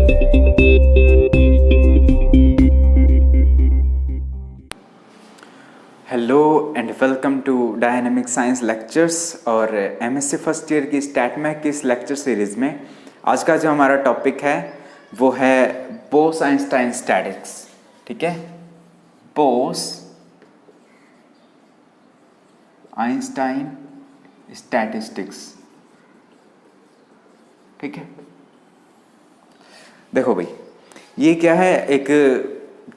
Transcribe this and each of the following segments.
Hello and welcome to dynamic science lectures और MSc first year की स्टैटमैक की इस लेक्चर सीरीज़ में आज का जो हमारा टॉपिक है वो है बोस-आइंस्टाइन स्टैटिक्स। ठीक है, बोस-आइंस्टाइन स्टैटिस्टिक्स। ठीक है, देखो भाई, ये क्या है, एक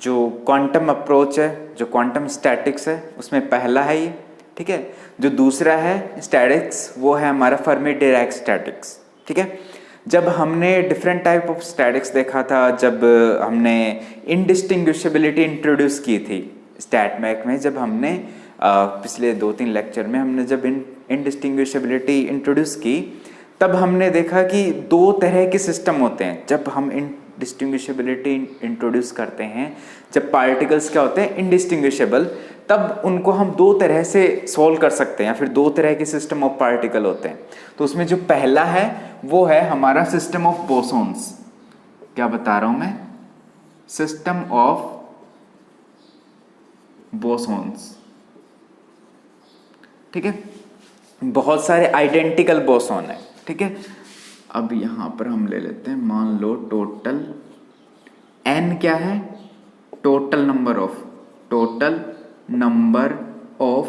जो क्वांटम अप्रोच है, जो क्वांटम स्टैटिक्स है, उसमें पहला है ये। ठीक है, जो दूसरा है स्टैटिक्स वो है हमारा फर्मी डिराक स्टैटिक्स। ठीक है, जब हमने डिफरेंट टाइप ऑफ स्टैटिक्स देखा था, जब हमने इनडिस्टिंग्विशेबिलिटी इंट्रोड्यूस की थी स्टैटमैक में, जब हमने पिछले 2-3 लेक्चर में हमने जब इनडिस्टिंग्विशेबिलिटी इंट्रोड्यूस की, तब हमने देखा कि दो तरह के सिस्टम होते हैं जब हम डिस्टिंग्विशेबिलिटी इंट्रोड्यूस करते हैं। जब पार्टिकल्स क्या होते हैं, इनडिस्टिंग्विशेबल, तब उनको हम दो तरह से सॉल्व कर सकते हैं, या फिर दो तरह के सिस्टम ऑफ पार्टिकल होते हैं। तो उसमें जो पहला है वो है हमारा सिस्टम ऑफ बोसॉन्स। क्या बता रहा हूं मैं? System of bosons. ठीक है, बहुत सारे आइडेंटिकल बोसॉन है। ठीक है, अब यहां पर हम ले लेते हैं, मान लो टोटल n क्या है, टोटल नंबर ऑफ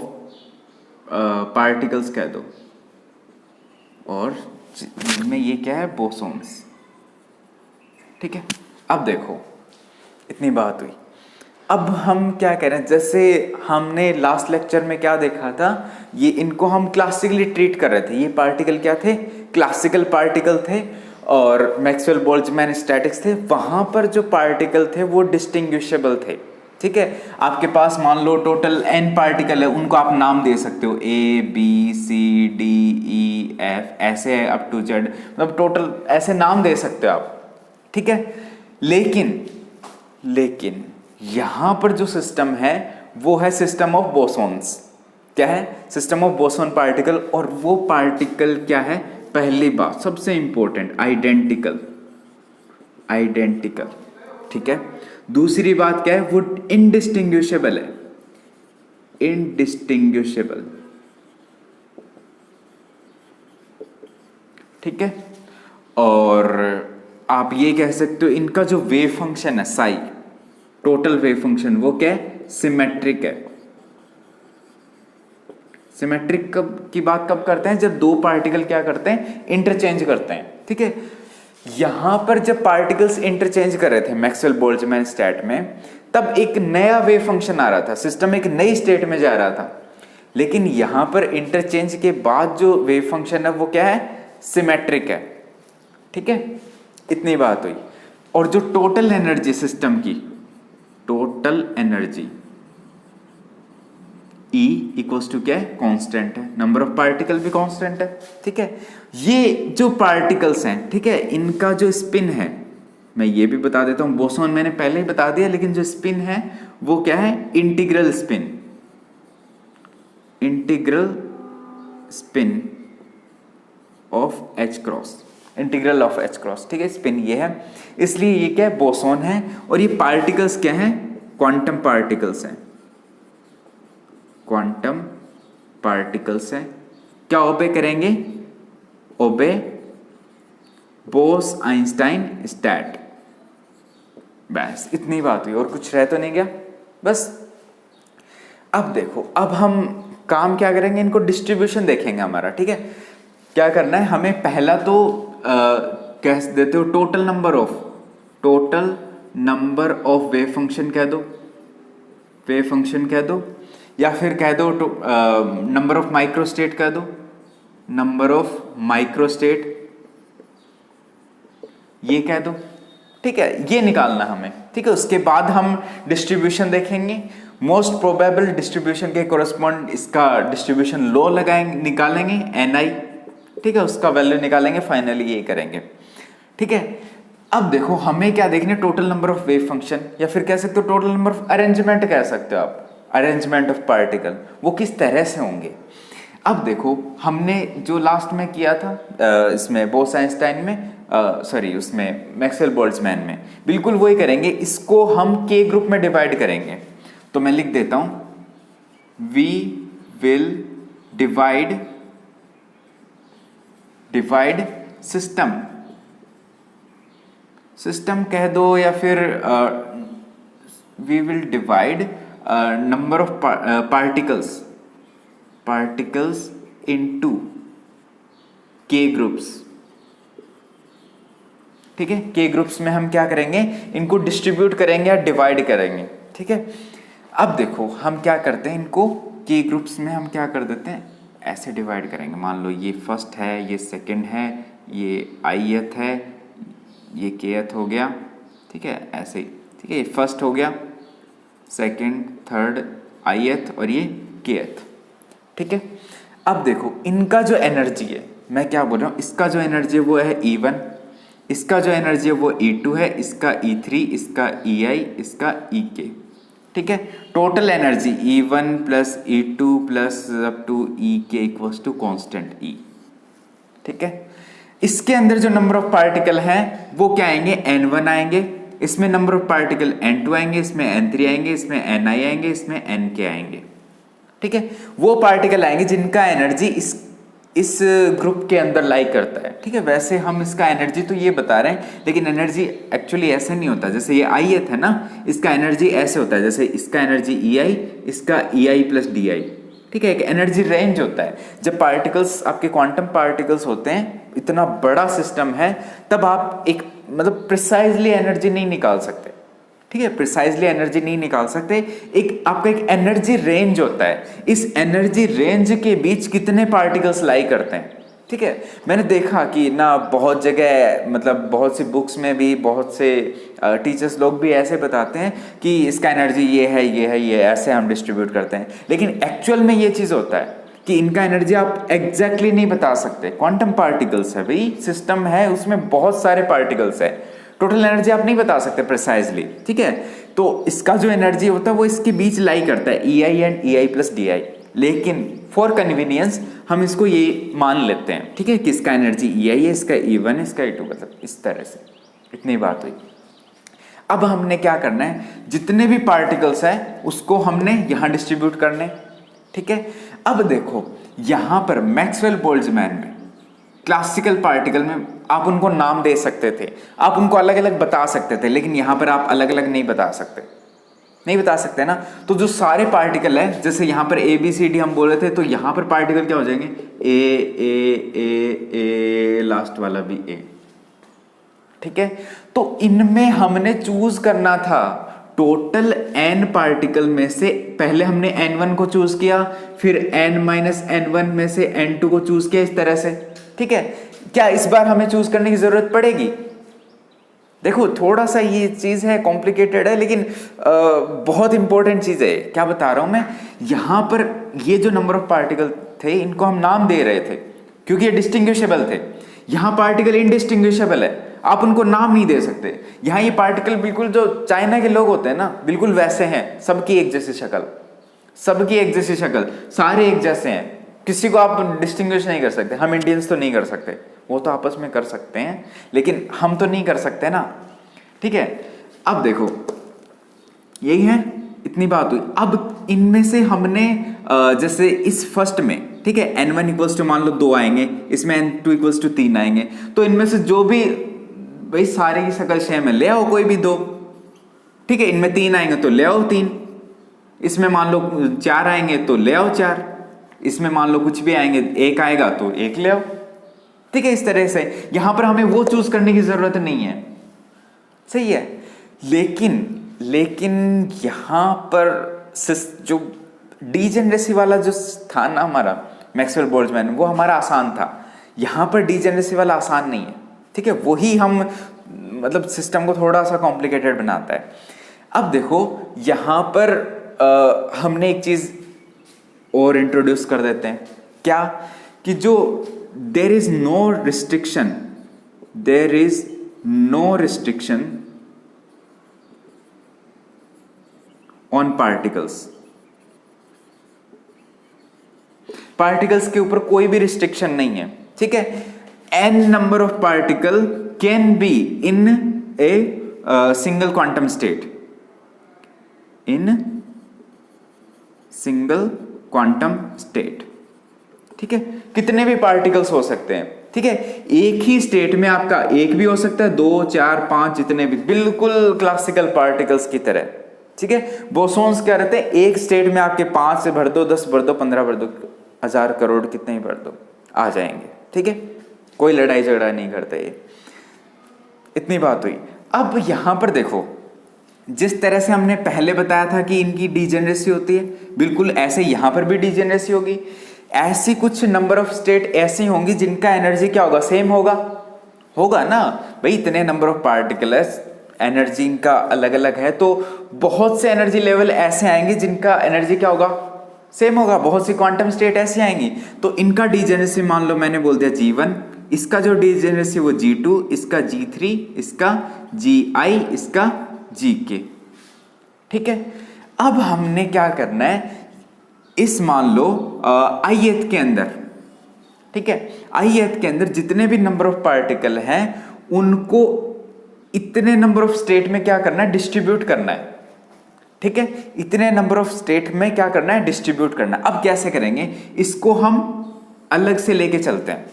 पार्टिकल्स कह दो, और में ये क्या है, बोसॉन्स। ठीक है, अब देखो इतनी बात हुई। अब हम क्या कह रहे हैं, जैसे हमने लास्ट लेक्चर में क्या देखा था, ये इनको हम क्लासिकली ट्रीट कर रहे थे। ये पार्टिकल क्या थे, क्लासिकल पार्टिकल थे, और मैक्सवेल बोल्ट्जमैन स्टैटिक्स थे। वहां पर जो पार्टिकल थे वो डिस्टिंग्विशेबल थे। ठीक है, आपके पास मान लो टोटल n पार्टिकल है, उनको आप नाम दे सकते हो, A B C D E F, ऐसे अप टू Z, मतलब टोटल ऐसे नाम दे सकते हो आप। ठीक है, लेकिन यहां पर जो सिस्टम है वो है सिस्टम ऑफ बोसॉन्स। क्या है? System of boson particle. और वो पार्टिकल क्या है? पहली बात सबसे इंपॉर्टेंट, आइडेंटिकल। ठीक है, दूसरी बात क्या है, वो इनडिस्टिंग्विशेबल है, इनडिस्टिंग्विशेबल। ठीक है, और आप ये कह सकते हो इनका जो वेव फंक्शन है साई, टोटल वेव फंक्शन, वो क्या है, सिमेट्रिक है। सिमेट्रिक की बात कब करते हैं, जब दो पार्टिकल क्या करते हैं, इंटरचेंज करते हैं। ठीक है, यहां पर जब पार्टिकल्स इंटरचेंज कर रहे थे मैक्सवेल बोल्ट्जमैन स्टैट में, तब एक नया वेव फंक्शन आ रहा था, सिस्टम एक नई स्टेट में जा रहा था। लेकिन यहां पर इंटरचेंज के बाद जो वेव फंक्शन है वो क्या है, सिमेट्रिक है। ठीक है, इतनी बात हुई। और जो टोटल एनर्जी सिस्टम की, total energy E equals to क्या है, कांस्टेंट है, नंबर ऑफ पार्टिकल भी कांस्टेंट है। ठीक है, ये जो पार्टिकल्स हैं, ठीक है, इनका जो स्पिन है, मैं ये भी बता देता हूं, बोसॉन मैंने पहले ही बता दिया, लेकिन जो स्पिन है वो क्या है, integral spin off H cross, integral of H cross. ठीक है, स्पिन ये है, इसलिए ये क्या है, बोसॉन है। और ये पार्टिकल्स क्या हैं, क्वांटम पार्टिकल्स हैं, क्वांटम पार्टिकल्स हैं। क्या ओबे करेंगे, ओबे बोस-आइंस्टाइन स्टैट। बस इतनी बात हुई, और कुछ रह तो नहीं गया, बस। अब देखो, अब हम काम क्या करेंगे, इनको डिस्ट्रीब्यूशन देखेंगे हमारा। ठीक है, क्या करना है हमें, पहला तो कह देते हो total number of wave function कह दो, या फिर कह दो नंबर ऑफ माइक्रोस्टेट कह दो, नंबर ऑफ माइक्रोस्टेट ये कह दो। ठीक है, ये निकालना हमें। ठीक है, उसके बाद हम डिस्ट्रीब्यूशन देखेंगे, मोस्ट प्रोबेबल डिस्ट्रीब्यूशन के कोरस्पॉन्ड इसका डिस्ट्रीब्यूशन लो निकालेंगे, Ni। ठीक है, उसका वैल्यू निकालेंगे, फाइनली ये करेंगे। ठीक है, अब देखो हमें क्या देखना है, total number of wave function, या फिर कह सकते हो टोटल नंबर ऑफ अरेंजमेंट कह सकते हो आप, अरेंजमेंट ऑफ पार्टिकल, वो किस तरह से होंगे। अब देखो हमने जो लास्ट में किया था इसमें बोस-आइंस्टाइन में, सॉरी उसमें मैक्सवेल बोल्ट्जमैन में बिल्कुल वही करेंगे। इसको हम के ग्रुप में डिवाइड करेंगे। तो मैं लिख देता हूं we will divide system, system कह दो या फिर we will divide number of particles into K groups. ठीक है, के ग्रुप्स में हम क्या करेंगे, इनको डिस्ट्रीब्यूट करेंगे या डिवाइड करेंगे। ठीक है, अब देखो हम क्या करते हैं, इनको के ग्रुप्स में हम क्या कर देते हैं, ऐसे डिवाइड करेंगे। मान लो ये फर्स्ट है, ये सेकंड है, ये आईएथ है, ये केएथ हो गया। ठीक है, ऐसे ही। ठीक है, ये फर्स्ट हो गया, सेकंड, थर्ड, आईएथ और ये केएथ। ठीक है, अब देखो इनका जो एनर्जी है, मैं क्या बोल रहा हूँ, इसका जो एनर्जी है वो है E1, इसका जो एनर्जी है वो E2 है, इसका E3, इसका EI, इसका EK। ठीक है, total energy E1 plus E2 plus up to EK equals to constant E। ठीक है, इसके अंदर जो नंबर ऑफ पार्टिकल हैं वो क्या आएंगे, N1 आएंगे, इसमें नंबर ऑफ पार्टिकल N2 आएंगे, इसमें N3 आएंगे, इसमें Ni आएंगे, इसमें Nk आएंगे। ठीक है, वो पार्टिकल आएंगे जिनका एनर्जी इस ग्रुप के अंदर लाई करता है। ठीक है, वैसे हम इसका एनर्जी तो ये बता रहे हैं, लेकिन एनर्जी एक्चुअली ऐसे नहीं होता। जैसे ये आईएथ है ना, इसका एनर्जी ऐसे होता है, जैसे इसका एनर्जी EI, इसका EI प्लस DI। ठीक है, एक एनर्जी रेंज होता है। जब पार्टिकल्स आपके क्वांटम पार्टिकल्स होते हैं, इतना बड़ा सिस्टम है, तब आप एक मतलब प्रिसाइजली एनर्जी नहीं निकाल सकते। ठीक है, प्रिसाइजली एनर्जी नहीं निकाल सकते। एक आपका एक एनर्जी रेंज होता है, इस एनर्जी रेंज के बीच कितने पार्टिकल्स लाई करते हैं। ठीक है, मैंने देखा कि ना बहुत जगह मतलब बहुत सी बुक्स में भी बहुत से टीचर्स लोग भी ऐसे बताते हैं कि इसका एनर्जी ये है, ये है, ये ऐसे हम डिस्ट्रीब्यूट करते हैं, लेकिन एक्चुअल में ये चीज़ होता है कि इनका एनर्जी आप एग्जैक्टली नहीं बता सकते। क्वांटम पार्टिकल्स है भाई, सिस्टम है, उसमें बहुत सारे पार्टिकल्स है, टोटल एनर्जी आप नहीं बता सकते प्रिसाइजली। ठीक है, तो इसका जो एनर्जी होता है वो इसके बीच लाई करता है, EI and EI plus DI। लेकिन फॉर कन्वीनियंस हम इसको ये मान लेते हैं। ठीक है, कि इसका एनर्जी EI है, इसका E1 है, इसका E2, मतलब इस तरह से। इतनी बात हुई। अब हमने क्या करना है, जितने भी पार्टिकल्स हैं उसको हमने यहाँ डिस्ट्रीब्यूट करने। ठीक है, अब देखो यहाँ पर मैक्सवेल बोल्ट्जमैन में क्लासिकल पार्टिकल में आप उनको नाम दे सकते थे, आप उनको अलग अलग बता सकते थे, लेकिन यहाँ पर आप अलग अलग नहीं बता सकते ना। तो जो सारे पार्टिकल है, जैसे यहाँ पर ABCD हम बोले थे, तो यहाँ पर पार्टिकल क्या हो जाएंगे, ए लास्ट वाला भी A। ठीक है, तो इनमें हमने चूज करना था टोटल N पार्टिकल में से। पहले हमने N1 को चूज किया, फिर N-N1 में से N2 को चूज किया, इस तरह से। ठीक है, क्या इस बार हमें चूज करने की जरूरत पड़ेगी? देखो थोड़ा सा ये चीज है, कॉम्प्लिकेटेड है, लेकिन बहुत इंपॉर्टेंट चीज है। क्या बता रहा हूं मैं, यहां पर ये जो नंबर ऑफ पार्टिकल थे इनको हम नाम दे रहे थे क्योंकि ये डिस्टिंग्विशेबल थे। यहां पार्टिकल इनडिस्टिंग्विशेबल है, आप उनको नाम नहीं दे सकते। यहाँ ये पार्टिकल बिल्कुल जो चाइना के लोग होते हैं ना, बिल्कुल वैसे हैं, सबकी एक जैसी शक्ल, सारे एक जैसे हैं, किसी को आप डिस्टिंग्विश नहीं कर सकते। हम इंडियंस तो नहीं कर सकते, वो तो आपस में कर सकते हैं, लेकिन हम तो नहीं कर सकते ना। ठीक है, अब देखो यही है, इतनी बात हुई। अब इनमें से हमने जैसे इस फर्स्ट में, ठीक है, N1 इक्वल्स टू मान लो 2 आएंगे, इसमें N2 इक्वल्स टू 3 आएंगे, तो इनमें से जो भी भाई सारे की शकल सेम है, ले आओ कोई भी 2। ठीक है, इनमें 3 आएंगे तो ले आओ 3, इसमें मान लो 4 आएंगे तो ले आओ 4, इसमें मान लो कुछ भी आएंगे, 1 आएगा तो 1 ले आओ। ठीक है, इस तरह से यहां पर हमें वो चूज करने की जरूरत नहीं है। सही है, लेकिन यहां पर जो डीजेनरेसी वाला जो था ना हमारा मैक्सवेल बोल्ट्जमैन, वो हमारा आसान था। यहां पर डीजेनरेसी वाला आसान नहीं है। ठीक है, वही हम मतलब सिस्टम को थोड़ा सा कॉम्प्लिकेटेड बनाता है। अब देखो यहां पर हमने एक चीज और इंट्रोड्यूस कर देते हैं, क्या कि जो there is no restriction on particles के ऊपर कोई भी रिस्ट्रिक्शन नहीं है। ठीक है, n number of particle can be in a single quantum state, in single quantum state. ठीक है, कितने भी पार्टिकल्स हो सकते हैं। ठीक है, एक ही स्टेट में आपका एक भी हो सकता है, 2 4 5 जितने भी, बिल्कुल क्लासिकल पार्टिकल्स की तरह। ठीक है, बोसॉन्स क्या रहते हैं, एक स्टेट में आपके 5 से भर दो, 10 भर दो, 15 भर दो, 1000 करोड़ कितने ही भर दो, आ जाएंगे। ठीक है, कोई लड़ाई झगड़ा नहीं करते ये। इतनी बात हुई। अब यहां पर देखो, जिस तरह से हमने पहले बताया था कि इनकी डिजेनरेसी होती है, बिल्कुल ऐसे यहां पर भी डिजेनरेसी होगी। ऐसी कुछ नंबर ऑफ स्टेट ऐसी होंगी जिनका एनर्जी क्या होगा, सेम होगा ना भाई। इतने नंबर ऑफ पार्टिकल्स, एनर्जी इनका अलग अलग है, तो बहुत से एनर्जी लेवल ऐसे आएंगे जिनका एनर्जी क्या होगा, सेम होगा। बहुत सी क्वांटम स्टेट ऐसी आएंगी, तो इनका डिजेनरेसी मान लो मैंने बोल दिया G1, इसका जो डिजेनरेसी वो G2, इसका G3, इसका Gi, इसका Gk। ठीक है, अब हमने क्या करना है, इस मान लो ith के अंदर, ठीक है, ith के अंदर जितने भी नंबर ऑफ पार्टिकल हैं उनको इतने नंबर ऑफ स्टेट में क्या करना है, डिस्ट्रीब्यूट करना है। ठीक है, इतने नंबर ऑफ स्टेट में क्या करना है, डिस्ट्रीब्यूट करना है। अब कैसे करेंगे, इसको हम अलग से लेके चलते हैं।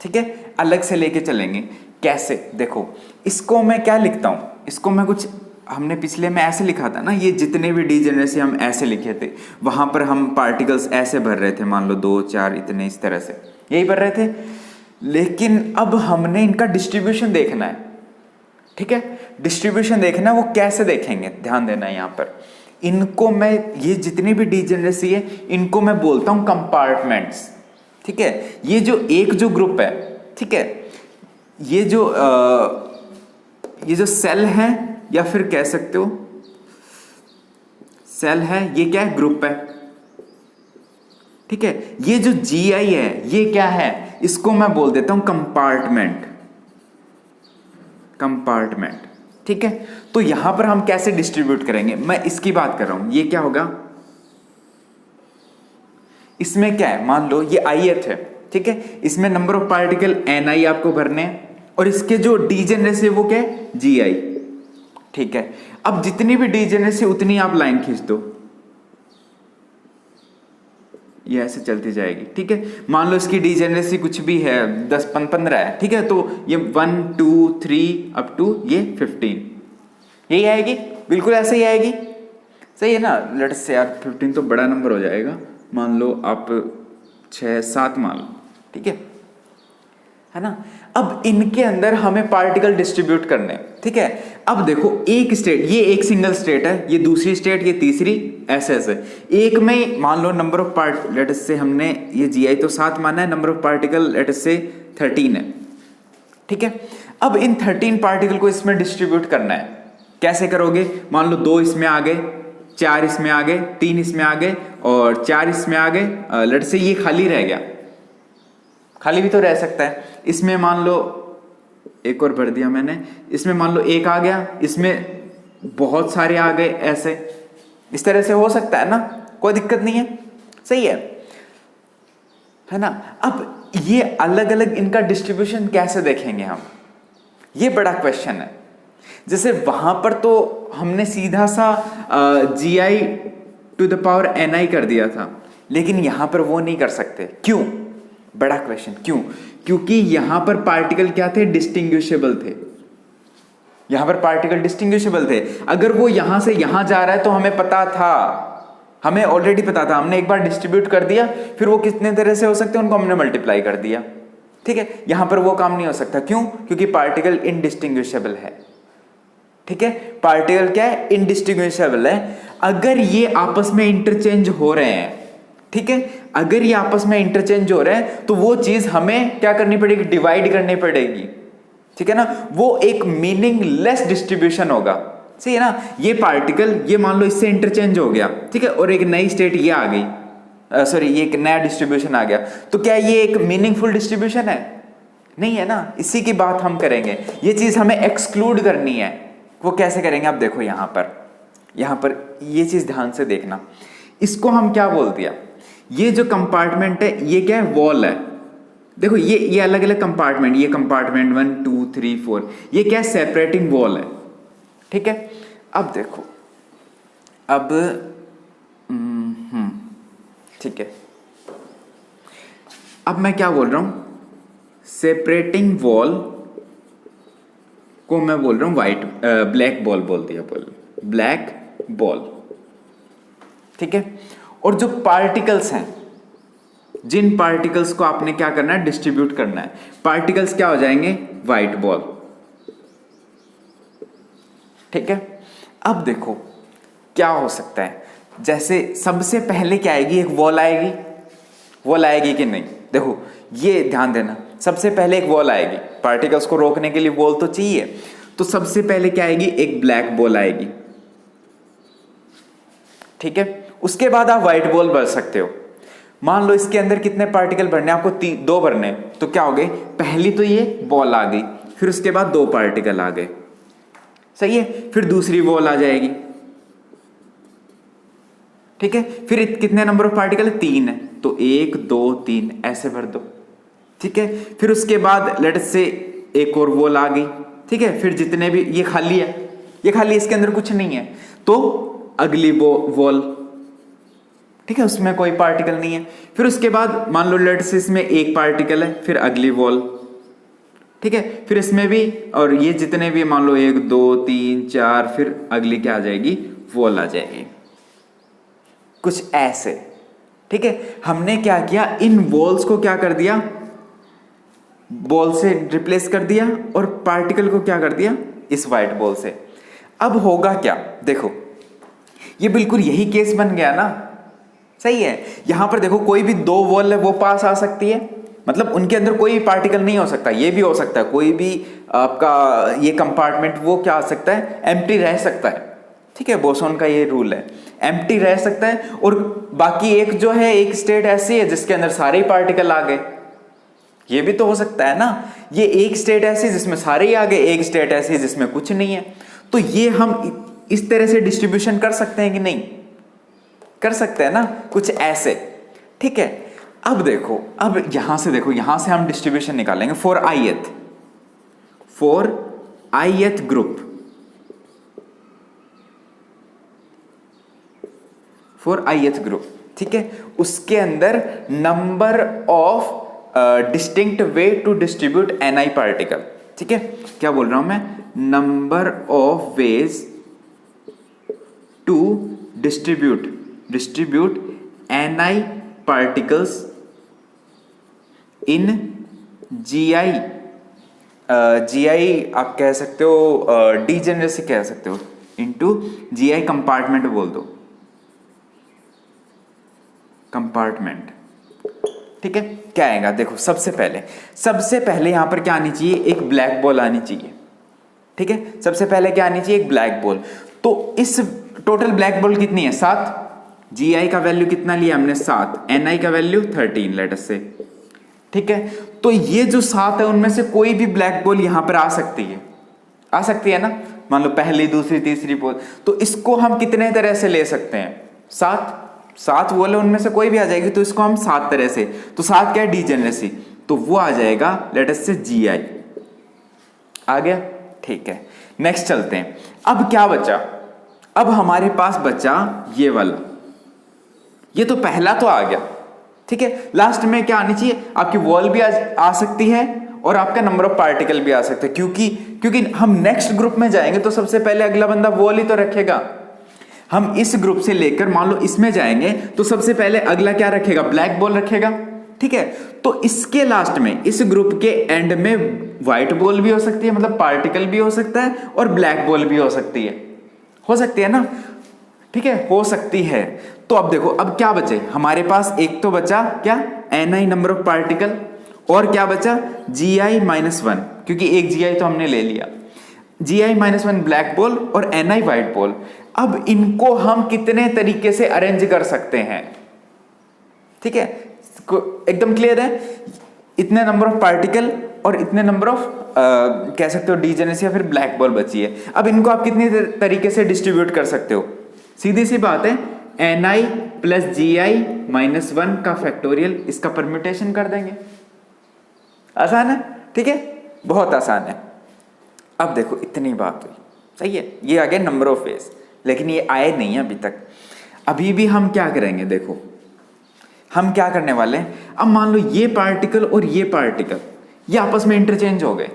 ठीक है, अलग से लेके चलेंगे। कैसे, देखो इसको मैं क्या लिखता हूं, इसको मैं कुछ, हमने पिछले में ऐसे लिखा था ना, ये जितने भी डिजेनरेसी हम ऐसे लिखे थे, वहां पर हम पार्टिकल्स ऐसे भर रहे थे, मान लो 2 4 इतने, इस तरह से यही भर रहे थे। लेकिन अब हमने इनका डिस्ट्रीब्यूशन देखना है। ठीक है, डिस्ट्रीब्यूशन देखना है, वो कैसे देखेंगे, ध्यान देना है यहाँ पर। इनको मैं, ये जितनी भी डिजेनरेसी है इनको मैं बोलता हूं कंपार्टमेंट्स। ठीक है, ये जो ग्रुप है, ठीक है, ये जो सेल है, या फिर कह सकते हो सेल है, ये क्या है, ग्रुप है। ठीक है, ये जो Gi है ये क्या है, इसको मैं बोल देता हूं कंपार्टमेंट। ठीक है, तो यहां पर हम कैसे डिस्ट्रीब्यूट करेंगे, मैं इसकी बात कर रहा हूं। ये क्या होगा, इसमें क्या है, मान लो ये ith है। ठीक है, इसमें नंबर ऑफ पार्टिकल Ni आपको भरने हैं, और इसके जो डिजेनरेसी वो क्या है, Gi। ठीक है, अब जितनी भी डिजेनरेसी उतनी आप लाइन खींच दो, ये ऐसे चलती जाएगी। ठीक है, मान लो इसकी डिजेनरेसी कुछ भी है, 10 15 है। ठीक है, तो ये 1 2 3 अप टू ये 15, यही आएगी, बिल्कुल ऐसे ही आएगी। सही है ना, लेट्स से यार 15 तो बड़ा नंबर हो जाएगा, मान लो आप 6 7 मान लो। ठीक है ना। अब इनके अंदर हमें पार्टिकल डिस्ट्रीब्यूट करने। ठीक है, अब देखो एक स्टेट, ये एक सिंगल स्टेट है, ये दूसरी स्टेट, ये तीसरी, ऐसे ऐसे एक में मान लो number of part, let's say हमने ये Gi तो 7 माना है, number of particle let's say 13 है। ठीक है, अब इन 13 पार्टिकल को इसमें डिस्ट्रीब्यूट करना है। कैसे करोगे, मान लो 2 इसमें आ गए, 4 इसमें आ गए, 3 इसमें आ गए और 4 इसमें आ गए, लेट्स से ये खाली रह गया, खाली भी तो रह सकता है। इसमें मान लो एक और भर दिया मैंने, इसमें मान लो 1 आ गया, इसमें बहुत सारे आ गए, ऐसे इस तरह से हो सकता है ना, कोई दिक्कत नहीं है। सही है ना। अब ये अलग अलग इनका डिस्ट्रीब्यूशन कैसे देखेंगे हम, ये बड़ा क्वेश्चन है। जैसे वहां पर तो हमने सीधा सा Gi to the power Ni कर दिया था, लेकिन यहां पर वो नहीं कर सकते। क्यों, बड़ा क्वेश्चन, क्यों? क्योंकि यहां पर पार्टिकल क्या थे, डिस्टिंग्विशेबल थे। यहां पर पार्टिकल डिस्टिंग्विशेबल थे। अगर वो यहां से यहां जा रहा है तो हमें पता था, हमें ऑलरेडी पता था, हमने एक बार डिस्ट्रीब्यूट कर दिया, फिर वो कितने तरह से हो सकते हैं उनको हमने मल्टीप्लाई कर दिया। ठीक है, यहां पर वो काम नहीं हो सकता। क्यों? क्योंकि पार्टिकल इनडिस्टिंग्विशेबल है। ठीक है, पार्टिकल क्या है, इनडिस्टिंग्विशेबल है। अगर ये आपस में इंटरचेंज हो रहे हैं, ठीक है, अगर ये आपस में इंटरचेंज हो रहे हैं तो वो चीज हमें क्या करनी पड़ेगी, डिवाइड करनी पड़ेगी। ठीक है ना, वो एक मीनिंगलेस डिस्ट्रीब्यूशन होगा। सही है ना। ये पार्टिकल, ये मान लो इससे इंटरचेंज हो गया, ठीक है, और एक नई स्टेट ये आ गई, सॉरी ये एक नया डिस्ट्रीब्यूशन आ गया, तो क्या ये एक मीनिंगफुल डिस्ट्रीब्यूशन है? नहीं है ना। इसी की बात हम करेंगे। ये चीज हमें एक्सक्लूड करनी है। वो कैसे करेंगे, आप देखो यहां पर ये चीज ध्यान से देखना। इसको हम क्या बोल दिया, ये जो कंपार्टमेंट है ये क्या है, वॉल है। देखो ये अलग अलग कंपार्टमेंट, ये कंपार्टमेंट 1 2 3 4, ये क्या है, सेपरेटिंग वॉल है, ठीक है। अब देखो, अब ठीक है, अब मैं क्या बोल रहा हूं, सेपरेटिंग वॉल को मैं बोल रहा हूं वाइट ब्लैक बॉल बोल दिया, ब्लैक बॉल, ठीक है। और जो पार्टिकल्स हैं, जिन पार्टिकल्स को आपने क्या करना है, डिस्ट्रीब्यूट करना है, पार्टिकल्स क्या हो जाएंगे, व्हाइट बॉल, ठीक है। अब देखो क्या हो सकता है, जैसे सबसे पहले क्या आएगी, एक वॉल आएगी, वॉल आएगी कि नहीं, देखो ये ध्यान देना, सबसे पहले एक वॉल आएगी, पार्टिकल्स को रोकने के लिए वॉल तो चाहिए, तो सबसे पहले क्या आएगी, एक ब्लैक बॉल आएगी, ठीक है। उसके बाद आप व्हाइट बॉल भर सकते हो। मान लो इसके अंदर कितने पार्टिकल भरने, आपको 2 भरने, तो क्या हो गए, पहली तो ये बॉल आ गई, फिर उसके बाद 2 पार्टिकल आ गए, सही है, फिर दूसरी बॉल आ जाएगी, ठीक है। फिर कितने नंबर ऑफ पार्टिकल, 3 है, तो 1 2 3 ऐसे भर दो, ठीक है। फिर उसके बाद लेट से एक और वॉल आ गई, ठीक है। फिर जितने भी, ये खाली है, ये खाली, इसके अंदर कुछ नहीं है, तो अगली वॉल, ठीक है, उसमें कोई पार्टिकल नहीं है। फिर उसके बाद मान लो लेट से इसमें एक पार्टिकल है, फिर अगली वॉल, ठीक है। फिर इसमें भी, और ये जितने भी मान लो 1 2 3 4, फिर अगली क्या आ जाएगी, वॉल आ जाएगी, कुछ ऐसे, ठीक है। हमने क्या किया, इन वॉल्स को क्या कर दिया, बॉल से रिप्लेस कर दिया, और पार्टिकल को क्या कर दिया, इस व्हाइट बॉल से। अब होगा क्या, देखो ये बिल्कुल यही केस बन गया ना, सही है। यहां पर देखो कोई भी 2 वॉल है वो पास आ सकती है, मतलब उनके अंदर कोई पार्टिकल नहीं हो सकता, ये भी हो सकता है, कोई भी आपका ये कंपार्टमेंट वो क्या आ सकता है, एम्प्टी रह सकता है, ठीक है, बोसोन का ये रूल है, एम्प्टी रह सकता है। और बाकी एक जो है, एक स्टेट ऐसी है जिसके अंदर सारे ही पार्टिकल आ गए, ये भी तो हो सकता है ना। ये एक स्टेट ऐसी जिसमें सारे ही आ गए, एक स्टेट ऐसी जिसमें कुछ नहीं है, तो ये हम इस तरह से डिस्ट्रीब्यूशन कर सकते हैं कि नहीं, कर सकते हैं ना, कुछ ऐसे, ठीक है। अब देखो, अब यहां से देखो, यहां से हम डिस्ट्रीब्यूशन निकालेंगे for ith group, for ith group, ठीक है। उसके अंदर number of distinct way to distribute ni particle, ठीक है। क्या बोल रहा हूं मैं, number of ways to distribute ni particles in GI, आप कह सकते हो, डीजेनरेसी कह सकते हो, इनटू GI कंपार्टमेंट बोल दो, कंपार्टमेंट, ठीक है। क्या आएगा, देखो सबसे पहले यहां पर क्या आनी चाहिए, एक ब्लैक बॉल आनी चाहिए, ठीक है। सबसे पहले क्या आनी चाहिए, एक ब्लैक बॉल। तो इस टोटल ब्लैक बॉल कितनी है, 7, GI का वैल्यू कितना लिया हमने, 7, ni का वैल्यू 13 लेट अस से, ठीक है। तो ये जो 7 है उनमें से कोई भी ब्लैक बॉल यहां पर आ सकती है ना, मान लो पहली दूसरी तीसरी बॉल, तो इसको हम कितने तरह से ले सकते हैं, 7 बॉल है उनमें से कोई भी आ जाएगी, तो इसको हम 7 तरह से, तो 7 क्या है, डीजेनरेसी, तो वो आ जाएगा लेट अस से GI आ गया, ठीक है। नेक्स्ट चलते हैं, अब क्या बचा, अब हमारे पास बचा ये वाला, ये तो पहला तो आ गया, ठीक है। लास्ट में क्या आनी चाहिए, आपकी वॉल भी आ सकती है, और आपका नंबर ऑफ पार्टिकल भी आ सकते हैं, क्योंकि हम नेक्स्ट ग्रुप में जाएंगे तो सबसे पहले अगला बंदा वॉल ही तो रखेगा। हम इस ग्रुप से लेकर मान लो इसमें जाएंगे तो सबसे पहले अगला क्या रखेगा, ब्लैक बॉल रखेगा, ठीक है। तो इसके लास्ट में, इस ग्रुप के एंड में व्हाइट बॉल भी हो सकती है, मतलब पार्टिकल भी हो सकता है, और ब्लैक बॉल भी हो सकती है ना, ठीक है, हो सकती है। तो अब देखो, अब क्या बचे हमारे पास, एक तो बचा क्या, ni नंबर ऑफ पार्टिकल, और क्या बचा, GI-1, क्योंकि एक GI तो हमने ले लिया, GI-1 ब्लैक बॉल और ni व्हाइट बॉल। अब इनको हम कितने तरीके से अरेंज कर सकते हैं, ठीक है, एकदम क्लियर है, इतने नंबर ऑफ पार्टिकल और इतने नंबर ऑफ कह सकते हो डीजेनेसी, या फिर ब्लैक बॉल बची है। अब इनको आप कितने तरीके से डिस्ट्रीब्यूट कर सकते हो, सीधी सी बात है, ni प्लस GI-1 का फैक्टोरियल, इसका परम्यूटेशन कर देंगे, आसान है, ठीक है, बहुत आसान है। अब देखो इतनी बात हुई, सही है, ये आ गया नंबर ऑफ वेज, लेकिन ये आए नहीं है अभी तक। अभी भी हम क्या करेंगे, देखो हम क्या करने वाले हैं। अब मान लो ये पार्टिकल और ये पार्टिकल ये आपस में इंटरचेंज हो गए,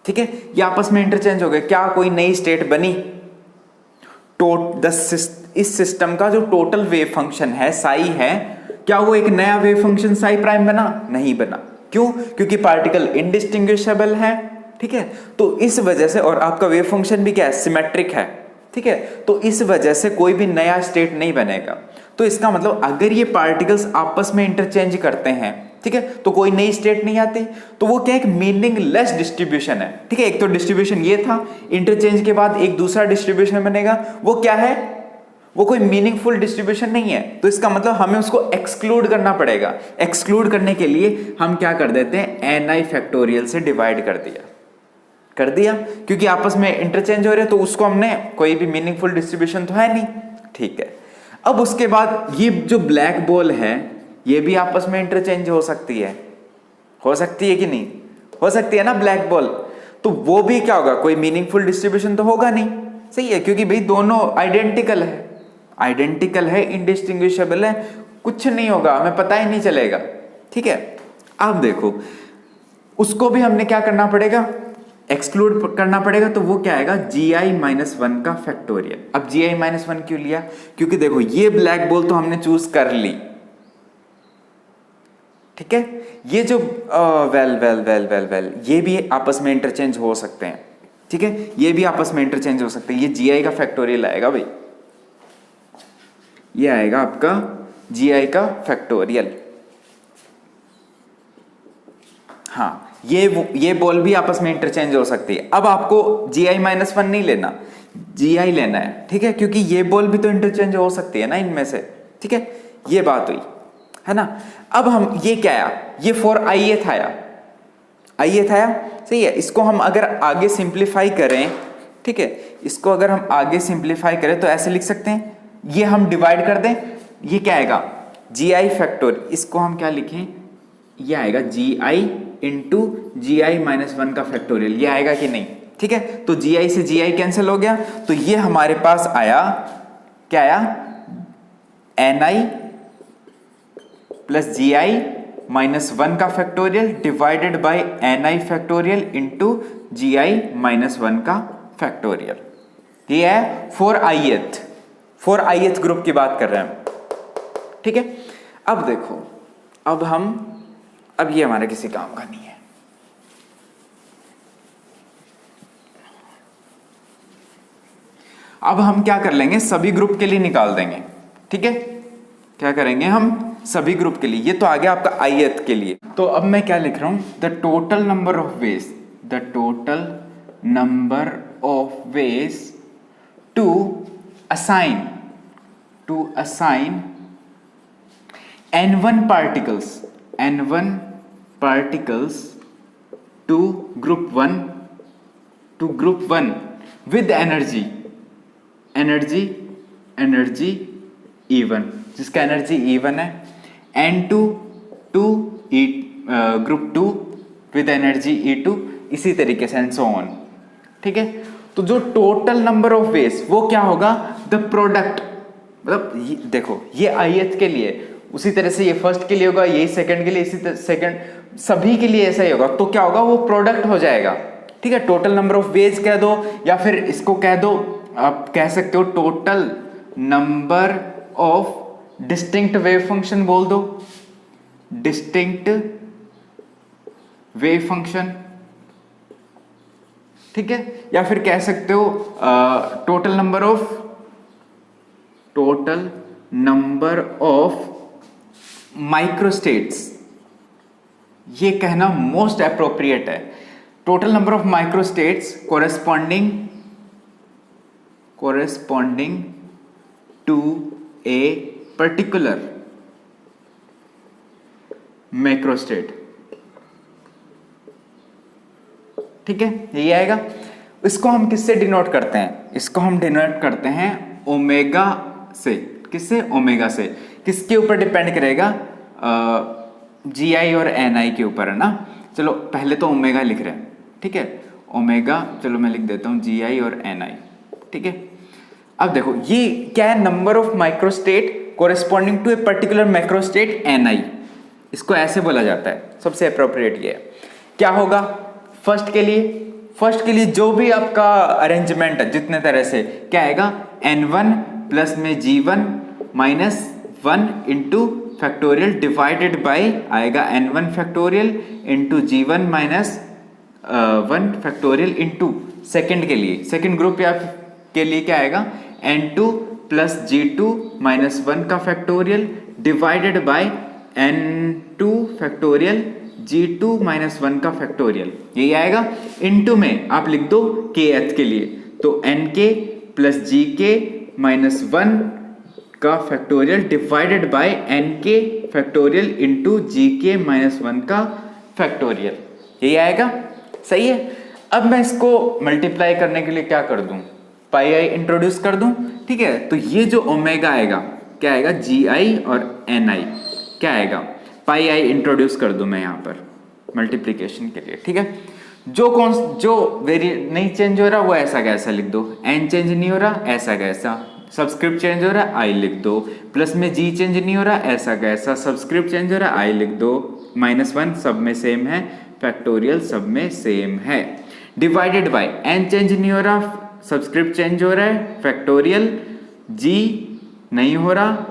ठीक है, ये आपस में इंटरचेंज हो गए, क्या कोई नई स्टेट बनी? इस सिस्टम का जो टोटल वेव फंक्शन है साई है, क्या वो एक नया वेव फंक्शन साई प्राइम बना? नहीं बना। क्यों? क्योंकि पार्टिकल इंडिस्टिंग्विशेबल है, ठीक है, तो इस वजह से, और आपका वेव फंक्शन भी क्या है? सिमेट्रिक है, ठीक है, तो इस वजह से कोई भी नया स्टेट नहीं बनेगा। तो इसका मतलब अगर ये पार्टिकल्स आपस में इंटरचेंज करते हैं, ठीक है, तो कोई नई स्टेट नहीं आती, तो वो क्या एक मीनिंगलेस डिस्ट्रीब्यूशन है, ठीक है। एक तो डिस्ट्रीब्यूशन ये था, इंटरचेंज के बाद एक दूसरा डिस्ट्रीब्यूशन बनेगा, वो क्या है? वो कोई मीनिंगफुल डिस्ट्रीब्यूशन नहीं है। तो इसका मतलब हमें उसको एक्सक्लूड करना पड़ेगा। एक्सक्लूड करने के लिए हम क्या कर देते हैं? ni फैक्टोरियल से डिवाइड कर दिया, क्योंकि आपस में इंटरचेंज हो रहे हैं, तो उसको हमने, कोई भी मीनिंगफुल डिस्ट्रीब्यूशन तो है नहीं, ठीक है। अब उसके बाद ये जो ब्लैक बॉल है, ये भी आपस में इंटरचेंज हो सकती है कि नहीं? हो सकती है ना ब्लैक बॉल, तो वो भी क्या होगा? कोई मीनिंगफुल डिस्ट्रीब्यूशन तो होगा नहीं, सही है, क्योंकि भाई दोनों आइडेंटिकल है, इंडिस्टिंग्विशेबल है, कुछ नहीं होगा, हमें पता ही नहीं चलेगा, ठीक है। अब देखो उसको भी हमने क्या करना पड़ेगा? एक्सक्लूड करना पड़ेगा, तो वो क्या आएगा? gi-1 का फैक्टोरियल। अब gi-1 क्यों लिया? क्योंकि देखो ये ब्लैक बॉल तो हमने चूज कर ली, ठीक है, ये जो वेल ये भी आपस में इंटरचेंज हो सकते हैं, ठीक है, ये भी आपस में इंटरचेंज हो सकते हैं। ये gi का फैक्टोरियल आएगा भाई, ये आएगा आपका gi का फैक्टोरियल। हाँ, ये बॉल भी आपस में इंटरचेंज हो सकती है। अब आपको gi-1 नहीं लेना, gi लेना है, ठीक है, क्योंकि ये बॉल भी तो इंटरचेंज हो सकती है ना इनमें से, ठीक है, ये बात हुई है ना। अब हम ये क्या आया? ये फॉर ith आया, सही है। इसको हम अगर आगे सिंप्लीफाई करें, ठीक है, इसको अगर हम आगे सिंप्लीफाई करें तो ऐसे लिख सकते हैं, ये हम डिवाइड कर दें, ये क्या आएगा? gi factorial. इसको हम क्या लिखें? ये आएगा gi इंटू gi-1 का फैक्टोरियल, ये आएगा कि नहीं? ठीक है, तो gi से gi कैंसिल हो गया, तो ये हमारे पास आया, क्या आया? ni प्लस gi-1 का factorial divided by ni factorial into gi-1 का फैक्टोरियल। ये है फॉर ith ग्रुप की बात कर रहे हैं, ठीक है। अब देखो, अब ये हमारे किसी काम का नहीं है। अब हम क्या कर लेंगे? सभी ग्रुप के लिए निकाल देंगे, ठीक है। क्या करेंगे हम? सभी ग्रुप के लिए। ये तो आ गया आपका ith के लिए। तो अब मैं क्या लिख रहा हूं? The total number of ways to assign n1 particles to group 1 with energy E1, जिसका एनर्जी E1 है, N2 to group 2 with energy E2, इसी तरीके से एंड सो ऑन, ठीक है। तो जो टोटल नंबर ऑफ वेज वो क्या होगा? द प्रोडक्ट, मतलब देखो ये ith के लिए, उसी तरह से ये फर्स्ट के लिए होगा, यही सेकंड के लिए, इसी तरह सेकंड सभी के लिए ऐसा ही होगा। तो क्या होगा? वो प्रोडक्ट हो जाएगा, ठीक है। टोटल नंबर ऑफ वेज कह दो, या फिर इसको कह दो, आप कह सकते हो total number of distinct wave function बोल दो, डिस्टिंक्ट वेव फंक्शन, ठीक है। या फिर कह सकते हो टोटल नंबर ऑफ माइक्रोस्टेट्स, ये कहना मोस्ट अप्रोप्रिएट है। Total number of microstates corresponding to a particular macrostate, ठीक है, यही आएगा। इसको हम किससे डिनोट करते हैं? इसको हम डिनोट करते हैं ओमेगा से। किससे? ओमेगा से। किसके ऊपर डिपेंड करेगा? GI और NI के ऊपर, है ना। चलो पहले तो ओमेगा लिख रहे हैं, ठीक है, ओमेगा, चलो मैं लिख देता हूँ GI और NI, ठीक है। अब देखो ये क्या है, number of microstate corresponding to a particular microstate NI, इसको ऐसे बोला जाता है, सबसे अप्रोप्रिएट ये है। क्या होगा फर्स्ट के लिए जो भी आपका अरेंजमेंट है जितने तरह से, क्या आएगा, N1 प्लस में G1 minus 1 into factorial divided by आएगा N1 factorial into G1 minus 1 factorial into second के लिए, सेकेंड ग्रुप या के लिए क्या आएगा, N2 प्लस G2 माइनस 1 का factorial divided by N2 factorial G2 minus 1 का फैक्टोरियल, यही आएगा। इनटू में आप लिख दो kth के लिए, तो Nk प्लस Gk माइनस 1 का factorial divided by Nk factorial into Gk minus 1 का फैक्टोरियल, यही आएगा। सही है। अब मैं इसको मल्टीप्लाई करने के लिए क्या कर दूं, पाई आई इंट्रोड्यूस कर दूं, ठीक है। तो ये जो ओमेगा आएगा क्या आएगा, GI और NI क्या आएगा, पाई आई इंट्रोड्यूस कर दूं मैं यहाँ पर मल्टीप्लीकेशन के लिए, ठीक है। जो वेरी नहीं चेंज हो रहा वो ऐसा कैसा लिख दो, N चेंज नहीं हो रहा ऐसा कैसा, सब्सक्रिप्ट चेंज हो रहा है I लिख दो, प्लस में G चेंज नहीं हो रहा ऐसा कैसा, सब्सक्रिप्ट चेंज हो रहा है I लिख दो, -1 सब में सेम है, फैक्टोरियल सब में सेम है, डिवाइडेड बाय N चेंज नहीं हो रहा, सब्सक्रिप्ट चेंज हो रहा है, फैक्टोरियल, G नहीं हो रहा,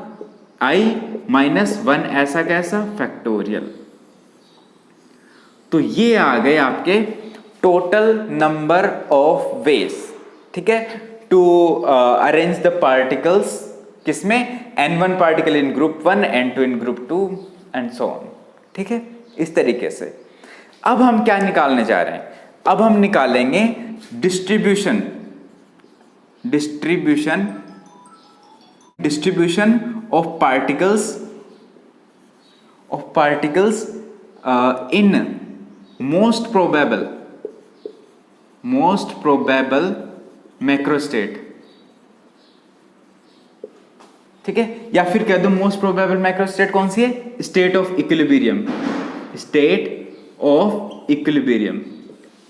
I -1 ऐसा कैसा, फैक्टोरियल। तो ये आ गए आपके टोटल नंबर ऑफ वेज, ठीक है, टू अरेंज द पार्टिकल्स, किसमें, N1 particle in group 1, N2 in group 2 and so on, ठीक है, इस तरीके से। अब हम क्या निकालने जा रहे हैं, अब हम निकालेंगे distribution of particles in most probable macrostate, ठीक है, या फिर कह दो मोस्ट प्रोबेबल मैक्रोस्टेट कौन सी है, स्टेट ऑफ इक्विलिब्रियम,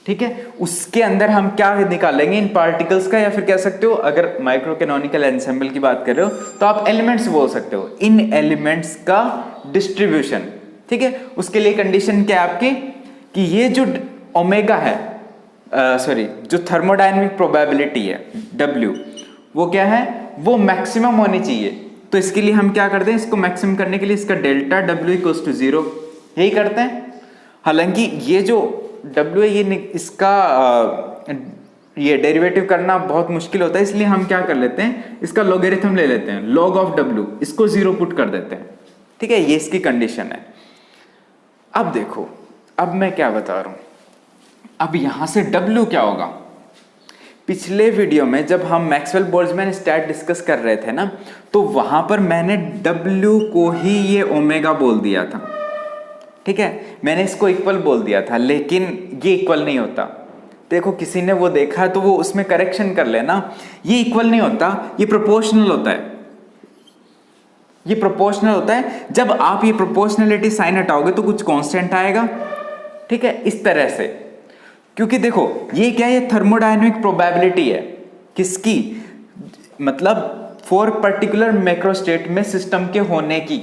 ठीक है। उसके अंदर हम क्या निकालेंगे, इन पार्टिकल्स का, या फिर कह सकते हो अगर माइक्रो कैनोनिकल एंसेंबल की बात कर रहे हो तो आप एलिमेंट्स बोल सकते हो, इन एलिमेंट्स का डिस्ट्रीब्यूशन, ठीक है। उसके लिए कंडीशन क्या है आपकी कि ये जो ओमेगा है, जो थर्मोडायनेमिक प्रोबेबिलिटी है W, वो क्या है, वो मैक्सिमम होनी चाहिए। तो इसके लिए हम क्या करते हैं, इसको मैक्सिमम करने के लिए इसका डेल्टा W इक्वल्स टू 0 यही करते हैं। हालांकि ये जो W है ये इसका ये डेरिवेटिव करना बहुत मुश्किल होता है, इसलिए हम क्या कर लेते हैं, इसका लॉगरिथम ले लेते हैं, log ऑफ W, इसको 0 पुट कर देते हैं, ठीक है, ये इसकी कंडीशन है। अब देखो, अब मैं क्या बता रहा हूं, अब यहां से W क्या होगा, पिछले वीडियो में जब हम मैक्सवेल बोल्ट्जमैन स्टैट डिस्कस कर रहे थे ना, तो वहां पर मैंने W को ही ये ओमेगा बोल दिया था, ठीक है, मैंने इसको इक्वल बोल दिया था, लेकिन ये इक्वल नहीं होता। देखो किसी ने वो देखा तो वो उसमें करेक्शन कर लेना, ये इक्वल नहीं होता, ये प्रोपोर्शनल होता है, ये प्रोपोर्शनल होता है। जब आप ये प्रोपोर्शनलिटी साइन हटाओगे तो कुछ कांस्टेंट आएगा, ठीक है, इस तरह से। क्योंकि देखो ये क्या है, ये थर्मोडायनेमिक प्रोबेबिलिटी है, किसकी, मतलब फॉर पर्टिकुलर मैक्रोस्टेट में सिस्टम के होने की,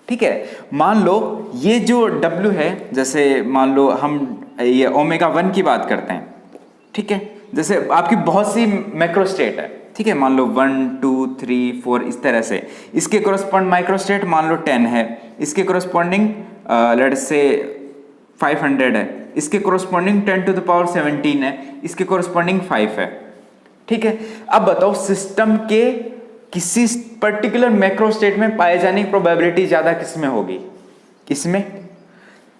ठीक है। मान लो ये जो W है, जैसे मान लो हम ये ओमेगा 1 की बात करते हैं, ठीक है, जैसे आपकी बहुत सी मैक्रोस्टेट है, ठीक है, मान लो 1 2 3 4 इस तरह से, इसके कोरस्पॉन्ड माइक्रोस्टेट मान लो 10 है, इसके कोरस्पॉन्डिंग लेट्स से 500 है, इसके कोरस्पॉन्डिंग 10 टू द पावर 17 है, इसके कोरस्पॉन्डिंग 5 है, ठीक है। अब बताओ सिस्टम के किसी पर्टिकुलर मैक्रोस्टेट में पाए जाने की प्रोबेबिलिटी ज्यादा किसमें होगी, इसमें,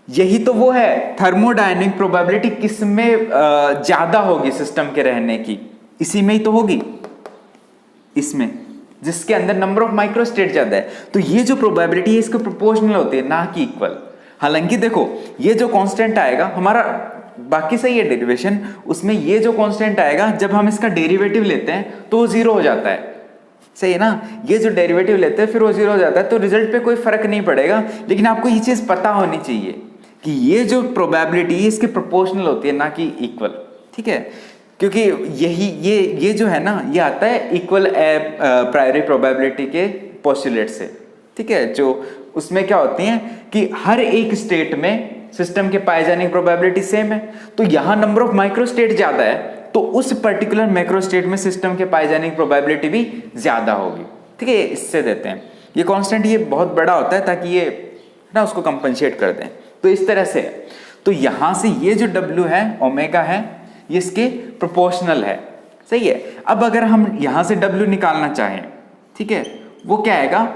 यही तो वो है थर्मोडायनेमिक प्रोबेबिलिटी, किसमें ज्यादा होगी सिस्टम के रहने की, इसी में ही तो होगी, इसमें जिसके अंदर नंबर ऑफ माइक्रोस्टेट ज्यादा है। तो ये जो प्रोबेबिलिटी है इसको प्रोपोर्शनल होती है, ना कि इक्वल। हालांकि देखो ये जो कांस्टेंट आएगा हमारा, बाकी सही है डेरिवेशन, उसमें ये जो कांस्टेंट आएगा जब हम इसका डेरिवेटिव लेते हैं तो वो 0 हो जाता है, सही है ना। ये जो डेरिवेटिव लेते हैं फिर वो 0 हो जाता है, तो रिजल्ट पे कोई फर्क नहीं पड़ेगा, लेकिन आपको ये चीज पता होनी चाहिए कि ये जो प्रोबेबिलिटी है इसके प्रोपोर्शनल होती है, ना कि इक्वल। ठीक है, क्योंकि यही ये जो है ना, ये आता है इक्वल प्रायोरी प्रोबेबिलिटी के पोस्टुलेट से। ठीक है, जो उसमें क्या होती है कि हर एक स्टेट में सिस्टम के पाए जाने की प्रोबेबिलिटी सेम है, तो यहाँ नंबर ऑफ माइक्रो स्टेट ज्यादा है तो उस पर्टिकुलर मैक्रो स्टेट में सिस्टम के पाए जाने की प्रोबेबिलिटी भी ज्यादा होगी। ठीक है, इससे देते हैं ये कांस्टेंट, ये बहुत बड़ा होता है ताकि ये ना उसको कंपनसेट कर दें। तो इस तरह से तो यहां से ये जो W है, ओमेगा है, ये इसके प्रोपोर्शनल है। सही है। अब अगर हम यहां से W निकालना चाहें, ठीक है, वो क्या आएगा,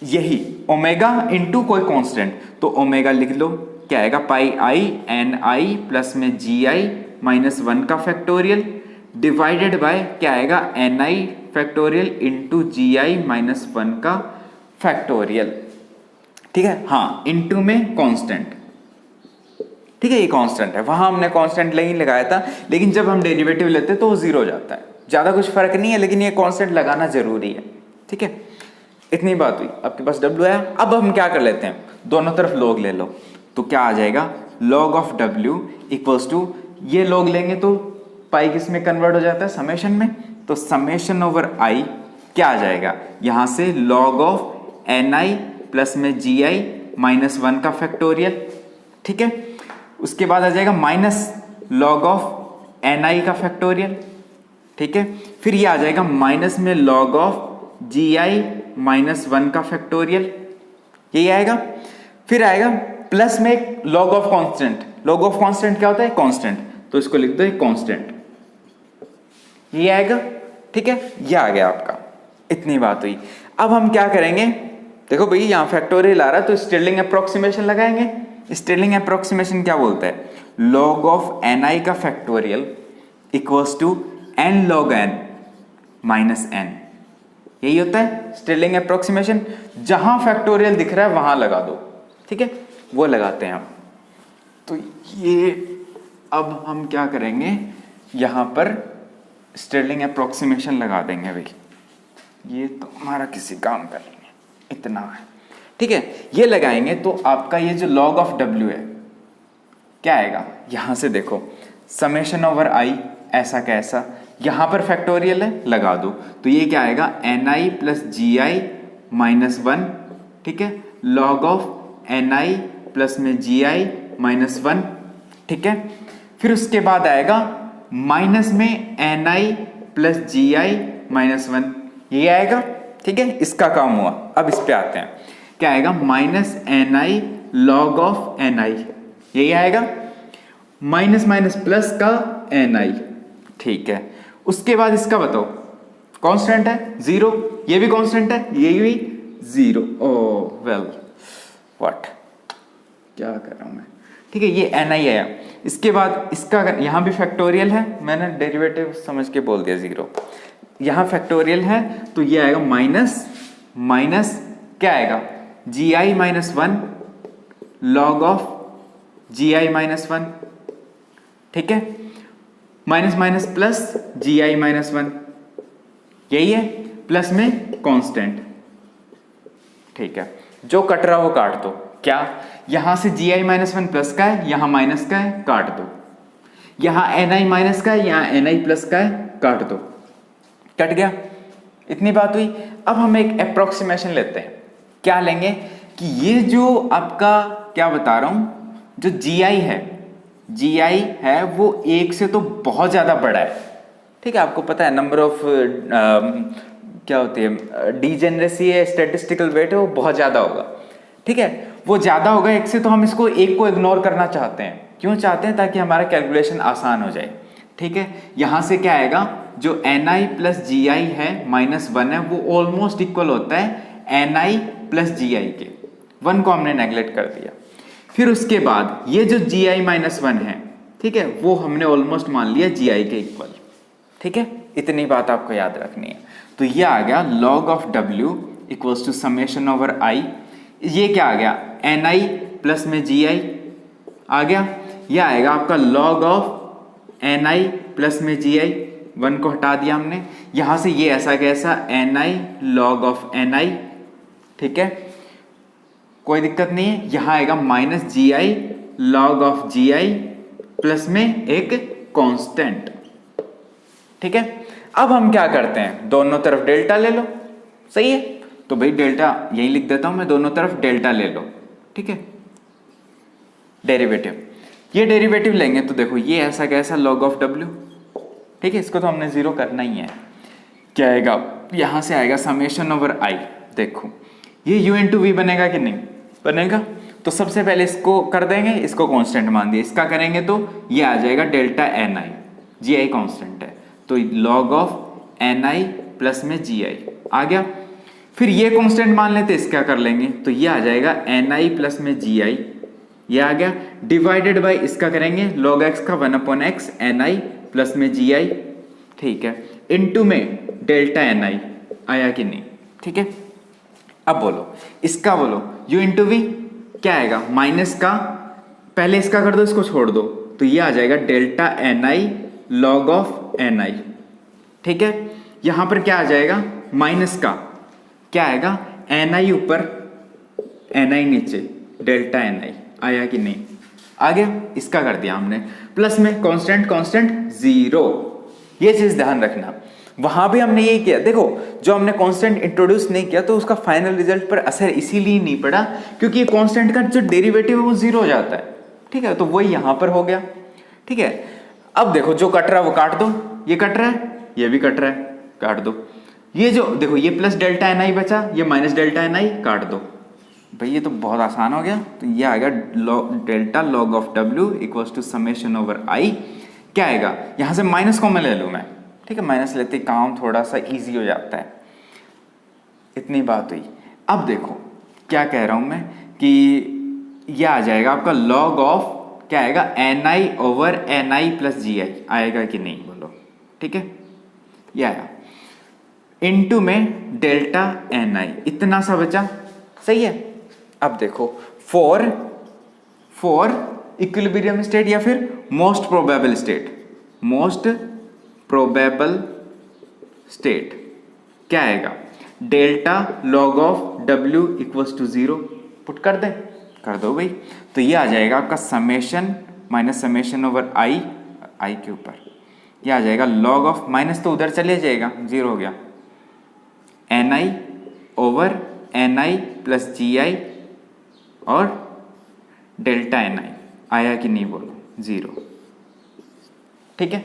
यही ओमेगा इंटू कोई कांस्टेंट, तो ओमेगा लिख लो, क्या आएगा, पाई आई एन आई प्लस में जी आई माइनस 1 का फैक्टोरियल डिवाइडेड बाय क्या आएगा, एन आई फैक्टोरियल इंटू जी आई माइनस 1 का फैक्टोरियल। ठीक है, हाँ, इंटू में कांस्टेंट। ठीक है, ये कांस्टेंट है, वहां हमने कांस्टेंट नहीं लगाया था, लेकिन जब हम डेरिवेटिव लेते हैं तो वो जीरो हो जाता है। ज्यादा कुछ फर्क नहीं है, लेकिन ये कांस्टेंट लगाना जरूरी है। ठीक है, इतनी बात हुई, आपके पास W आया। अब हम क्या कर लेते हैं, दोनों तरफ लॉग ले लो, तो क्या आ जाएगा, log of W equals to, ये लॉग लेंगे तो पाई किस में कन्वर्ट हो जाता है, समेशन में, तो समेशन ओवर आई क्या आ जाएगा, यहां से log of N I plus में जी आई माइनस 1 का फैक्टोरियल। ठीक है, उसके बाद आ जाएगा minus log of N I का फैक्टोरियल। ठीक है, फिर ये आ जाएगा माइनस में log of ji I minus 1 का फैक्टोरियल, यही आएगा। फिर आएगा प्लस में एक log of constant. log of constant क्या होता है, कांस्टेंट, तो इसको लिख दो कांस्टेंट, ये आएगा। ठीक है, ये आ गया आपका, इतनी बात हुई। अब हम क्या करेंगे, देखो भाई यहां फैक्टोरियल आ रहा है तो स्टिरलिंग अप्रोक्सीमेशन लगाएंगे। स्टिरलिंग अप्रोक्सीमेशन क्या बोलता है, log ऑफ एन आई का factorial equals to N log N minus N, यही होता है स्टिरलिंग अप्रोक्सीमेशन। जहां फैक्टोरियल दिख रहा है वहां लगा दो। ठीक है, वो लगाते हैं हम। तो ये अब हम क्या करेंगे, यहां पर स्टिरलिंग अप्रोक्सीमेशन लगा देंगे भाई, ये तो हमारा किसी काम का नहीं है, इतना है। ठीक है, ये लगाएंगे तो आपका ये जो log ऑफ W है क्या आएगा, यहां से देखो समेशन ओवर आई ऐसा कैसा, यहां पर फैक्टोरियल है, लगा दो, तो ये क्या आएगा, एन आई प्लस जी आई माइनस 1। ठीक है, log of N I plus में जी आई माइनस 1। ठीक है, फिर उसके बाद आएगा माइनस में एन आई प्लस जी आई माइनस 1, ये आएगा। ठीक है, इसका काम हुआ। अब इस पे आते हैं, क्या आएगा, minus N I log of N I, यही आएगा, माइनस माइनस प्लस का एन आई। ठीक है, उसके बाद इसका बताओ, कांस्टेंट है 0, ये भी कांस्टेंट है, ये भी 0। ओह वेल, व्हाट, क्या कर रहा हूं मैं। ठीक है, ये एन आई आया। इसके बाद इसका यहां भी फैक्टोरियल है, मैंने डेरिवेटिव समझ के बोल दिया 0, यहां फैक्टोरियल है तो ये आएगा माइनस माइनस क्या आएगा, g I minus 1 log of ji I minus 1। ठीक है, माइनस माइनस प्लस जी आई माइनस 1, यही है, प्लस में कांस्टेंट। ठीक है, जो कट रहा वो काट दो। क्या, यहां से जी आई माइनस 1 प्लस का है, यहां माइनस का है, काट दो। यहां एन आई माइनस का है, यहां एन आई प्लस का है, काट दो। कट गया, इतनी बात हुई। अब हम एक अप्रोक्सीमेशन लेते हैं, क्या लेंगे कि ये जो आपका क्या बता रहा हूं, जो जी आई है वो 1 से तो बहुत ज्यादा बड़ा है। ठीक है, आपको पता है नंबर ऑफ क्या होती है, डीजेनरेसी है, स्टैटिस्टिकल वेट है, वो बहुत ज्यादा होगा। ठीक है, वो ज्यादा होगा 1 से, तो हम इसको 1 को इग्नोर करना चाहते हैं। क्यों चाहते हैं, ताकि हमारा कैलकुलेशन आसान हो जाए। ठीक है, यहां से क्या आएगा, जो एन आई प्लस जी आई है माइनस 1 है, वो ऑलमोस्ट इक्वल होता है एन आई प्लस जी आई के, 1 को हमने नेग्लेक्ट कर दिया। फिर उसके बाद ये जो जी आई माइनस 1 है, ठीक है, वो हमने ऑलमोस्ट मान लिया जी आई के इक्वल। ठीक है, इतनी बात आपको याद रखनी है। तो ये आ गया log of W equals to summation over I, ये क्या आ गया, एन आई प्लस में जी आई आ गया। यह आएगा आपका log of N I plus में जी आई, 1 को हटा दिया हमने, यहां से ये ऐसा कैसा n I log of N आई। ठीक है, कोई दिक्कत नहीं है। यहां आएगा minus g i log of ji I plus में एक कांस्टेंट। ठीक है, अब हम क्या करते हैं, दोनों तरफ डेल्टा ले लो। सही है, तो भाई डेल्टा यही लिख देता हूं मैं, दोनों तरफ डेल्टा ले लो। ठीक है, डेरिवेटिव, ये डेरिवेटिव लेंगे तो देखो ये ऐसा कैसा log ऑफ w। ठीक है, इसको तो हमने जीरो करना ही है। क्या आएगा, यहां से आएगा समेशन ओवर आई। देखो ये u इंटू वी बनेगा कि नहीं बनेगा, तो सबसे पहले इसको कर देंगे, इसको कांस्टेंट मान दिया, इसका करेंगे तो ये आ जाएगा delta N I, G I constant है तो log of N I plus में जी आई आ गया। फिर ये कांस्टेंट मान लेते, इसका कर लेंगे तो ये आ जाएगा एन आई प्लस में जी आई, ये आ गया, डिवाइडेड बाय इसका करेंगे log x का 1/x एन आई प्लस में जी आई। ठीक है, इनटू में डेल्टा एन आई आया कि नहीं। ठीक है, अब बोलो इसका, बोलो u इंटू वी क्या आएगा, माइनस का, पहले इसका कर दो, इसको छोड़ दो, तो ये आ जाएगा delta N I log of N आई। ठीक है, यहां पर क्या आ जाएगा, माइनस का क्या आएगा, एन आई ऊपर एन आई नीचे, डेल्टा एन आई आया कि नहीं, आ गया। इसका कर दिया हमने, प्लस में कांस्टेंट कांस्टेंट जीरो, ये चीज ध्यान रखना। वहां भी हमने ये किया, देखो जो हमने कांस्टेंट इंट्रोड्यूस नहीं किया तो उसका फाइनल रिजल्ट पर असर इसीलिए नहीं पड़ा क्योंकि ये कांस्टेंट का जो डेरिवेटिव है वो जीरो हो जाता है। ठीक है, तो वही यहां पर हो गया। ठीक है, अब देखो जो कट रहा है वो काट दो, ये कट रहा है, ये भी कट रहा है, काट दो। ये जो देखो ये प्लस डेल्टा एन आई बचा, ये माइनस डेल्टा एन आई, काट दो भाई, ये तो बहुत आसान हो गया। तो ये आएगा delta log of w equals to summation over I. क्या आएगा, यहां से माइनस को मैं ले लूं मैं, ठीक है, माइनस लेते काम थोड़ा सा इजी हो जाता है। इतनी बात हुई। अब देखो क्या कह रहा हूं मैं कि ये आ जाएगा आपका log ऑफ क्या आएगा, N i over n I plus ji i आएगा कि नहीं बोलो। ठीक है, ये आया, इनटू में डेल्टा एन आई, इतना सा बचा। सही है, अब देखो फॉर इक्विलिब्रियम स्टेट या फिर most probable state, most probable state क्या आएगा, delta log of w equals to zero, put कर दे, कर दो भाई। तो ये आ जाएगा आपका summation minus summation over i, i के ऊपर ये आ जाएगा log ऑफ, माइनस तो उधर चले जाएगा, जीरो हो गया, n i over n I plus ji i और डेल्टा एन आई आया कि नहीं बोलो, जीरो। ठीक है,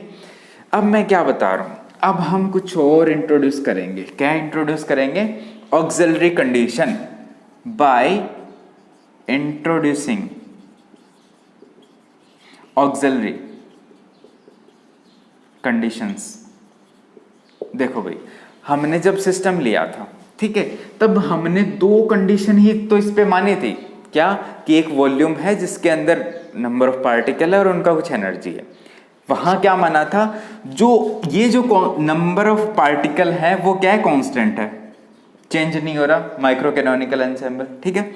अब मैं क्या बता रहा हूं, अब हम कुछ और इंट्रोड्यूस करेंगे। क्या इंट्रोड्यूस करेंगे, auxiliary condition by introducing auxiliary conditions. देखो भाई, हमने जब सिस्टम लिया था, ठीक है, तब हमने दो कंडीशन ही तो इस पे मानी थी। क्या, कि एक वॉल्यूम है जिसके अंदर नंबर ऑफ पार्टिकल है और उनका कुछ एनर्जी है। वहां क्या माना था, जो ये जो नंबर ऑफ पार्टिकल है वो क्या है, कांस्टेंट है, चेंज नहीं हो रहा, माइक्रो कैनोनिकल एंसेंबल। ठीक है,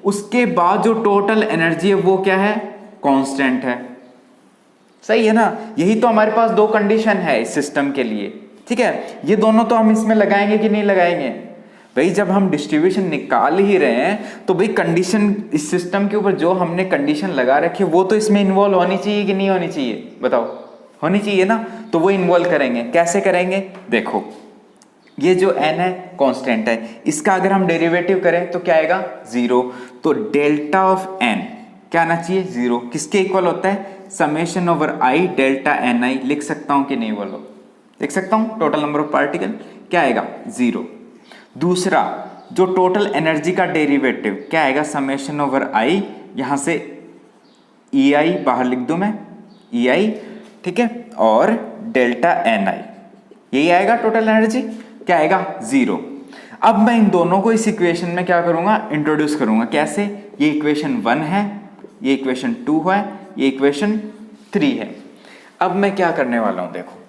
उसके बाद जो टोटल एनर्जी है वो क्या है, कांस्टेंट है। सही है ना, यही तो हमारे पास दो कंडीशन है इस सिस्टम के लिए। ठीक है, ये दोनों तो हम इसमें लगाएंगे कि नहीं लगाएंगे भाई, जब हम डिस्ट्रीब्यूशन निकाल ही रहे हैं तो भाई कंडीशन इस सिस्टम के ऊपर जो हमने कंडीशन लगा रखी है वो तो इसमें इन्वॉल्व होनी चाहिए कि नहीं होनी चाहिए, बताओ, होनी चाहिए ना। तो वो इन्वॉल्व करेंगे, कैसे करेंगे, देखो ये जो n है कांस्टेंट है, इसका अगर हम डेरिवेटिव करें तो क्या आएगा, जीरो। तो डेल्टा ऑफ n क्या आना चाहिए, जीरो। किसके इक्वल होता है, summation over i delta N i. लिख सकता हूं कि नहीं बोलो, लिख सकता हूं, टोटल नंबर ऑफ पार्टिकल क्या आएगा, जीरो। दूसरा जो टोटल एनर्जी का डेरिवेटिव क्या आएगा, समेशन ओवर आई, यहां से ई आई बाहर लिख दूं मैं, ई आई, ठीक है, और डेल्टा एन आई, यही आएगा टोटल एनर्जी, क्या आएगा, जीरो। अब मैं इन दोनों को इस इक्वेशन में क्या करूंगा, इंट्रोड्यूस करूंगा। कैसे, ये इक्वेशन 1 है, ये इक्वेशन 2 है, ये इक्वेशन 3 है। अब मैं क्या करने वाला हूं, देखो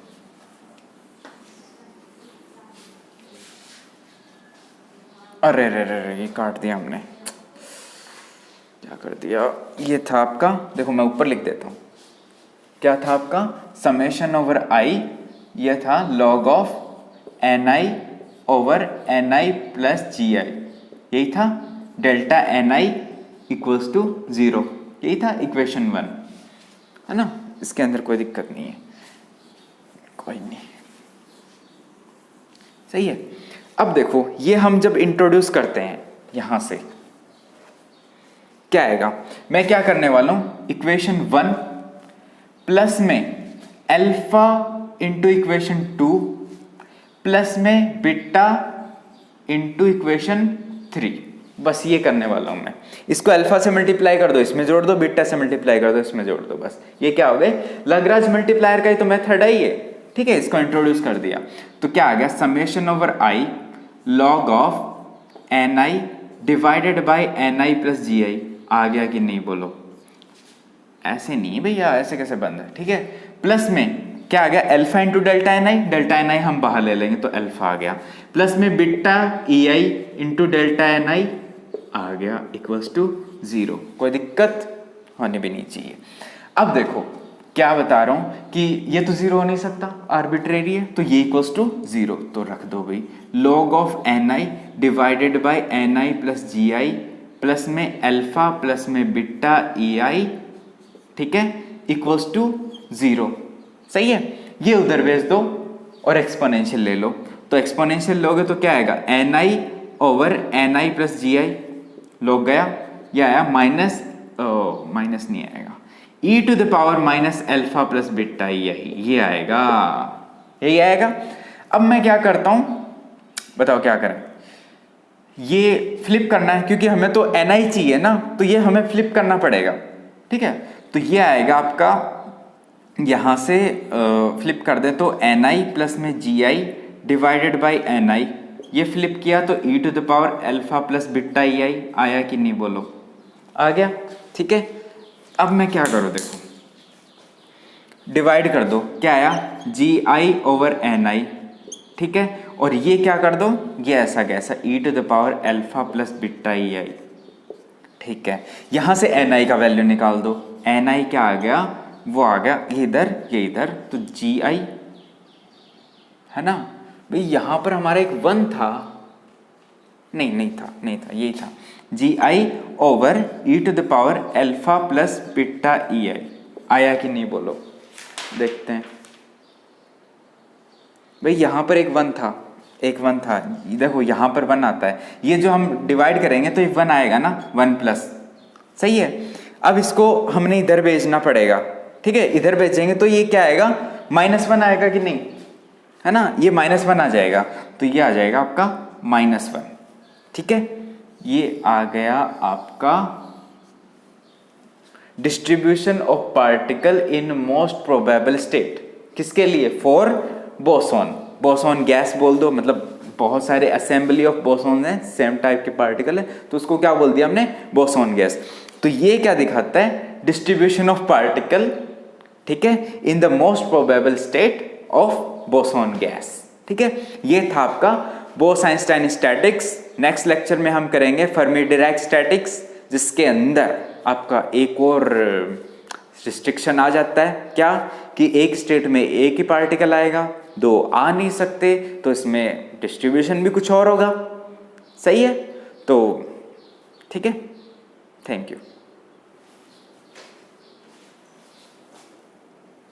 अरे रे रे रे, ये काट दिया हमने, क्या कर दिया, ये था आपका, देखो मैं ऊपर लिख देता हूं, क्या था आपका, समेशन ओवर आई, ये था log of N i over n I plus ji i, यही था, delta N i equals to zero. यही था इक्वेशन 1, है ना। इसके अंदर कोई दिक्कत नहीं है, कोई नहीं, सही है। अब देखो ये हम जब इंट्रोड्यूस करते हैं यहां से क्या आएगा, मैं क्या करने वाला हूं, इक्वेशन 1 प्लस में अल्फा इंटू इक्वेशन 2 प्लस में बीटा इंटू इक्वेशन 3, बस ये करने वाला हूं मैं। इसको अल्फा से मल्टीप्लाई कर दो, इसमें जोड़ दो, बीटा से मल्टीप्लाई कर दो, इसमें जोड़ दो, बस ये क्या हो गए, लाग्रांज मल्टीप्लायर का ही तो मेथड है ये, ठीक है। इसको इंट्रोड्यूस कर दिया तो क्या आ गया, summation over i log of N I divided by N I plus ji i. आ गया कि नहीं बोलो, ऐसे नहीं भैया, ऐसे कैसे बंद है, ठीक है। प्लस में क्या आ गया, अल्फा इंटू डेल्टा एन आई हम बाहर ले लेंगे तो अल्फा आ गया, प्लस में बीटा ई आई इंटू डेल्टा एन आई आ गया इक्वल्स टू 0। कोई दिक्कत होने भी नहीं चाहिए। अब देखो क्या बता रहा हूं कि ये तो 0 हो नहीं सकता, आर्बिट्रेरी है, तो ये इक्वल्स टू 0, तो रख दो भाई log of N I divided by N I plus ji I plus में अल्फा प्लस में बीटा ई आई, ठीक है, इक्वल्स टू 0, सही है। ये उधर भेज दो और एक्सपोनेंशियल ले लो, तो एक्सपोनेंशियल लोगे तो क्या आएगा, N i over n I plus ji i लोग गया, ये आया माइनस नहीं आएगा, e to the power minus alpha plus beta, ये आएगा, यही आएगा। अब मैं क्या करता हूं, बताओ क्या करें, ये फ्लिप करना है क्योंकि हमें तो एन आई चाहिए ना, तो ये हमें फ्लिप करना पड़ेगा, ठीक है। तो ये आएगा आपका, यहां से फ्लिप कर दे तो एन आई प्लस में जी i divided by N i, ये फ्लिप किया तो e to the power alpha plus beta E i आया कि नहीं बोलो, आ गया, ठीक है। अब मैं क्या करूं, देखो डिवाइड कर दो, क्या आया, जी आई ओवर एन आई, ठीक है, और ये क्या कर दो, ये ऐसा कैसा e to the power alpha plus beta ई आई, ठीक है। यहां से एन आई का वैल्यू निकाल दो, एन आई क्या आ गया, वो आ गया इधर, ये इधर, तो जी आई है ना भाई। यहां पर हमारा एक 1 था, नहीं था, यही था, g i over e to the power alpha plus beta E i, आया कि नहीं बोलो, देखते हैं भाई। यहां पर एक 1 था, देखो यहां पर 1 आता है, ये जो हम डिवाइड करेंगे तो ये 1 आएगा ना, 1 प्लस, सही है। अब इसको हमने इधर भेजना पड़ेगा, ठीक है, इधर भेजेंगे तो ये क्या आएगा, -1 आएगा कि नहीं, है ना, ये -1 आ जाएगा, तो ये आ जाएगा आपका -1, ठीक है। ये आ गया आपका distribution of particle in most probable state, किसके लिए, फॉर बोसॉन गैस बोल दो, मतलब बहुत सारे असेंबली ऑफ बोसॉन है, सेम टाइप के पार्टिकल है, तो उसको क्या बोल दिया हमने, बोसॉन गैस। तो ये क्या दिखाता है, डिस्ट्रीब्यूशन ऑफ पार्टिकल, ठीक है, in the most probable state of boson gas, ठीक है। ये था आपका बोस-आइंस्टाइन स्टैटिक्स। नेक्स्ट लेक्चर में हम करेंगे फर्मी डिराक स्टैटिक्स, जिसके अंदर आपका एक और रिस्ट्रिक्शन आ जाता है, क्या कि एक स्टेट में एक ही पार्टिकल आएगा, 2 आ नहीं सकते, तो इसमें डिस्ट्रीब्यूशन भी कुछ और होगा, सही है। तो ठीक है, थैंक यू।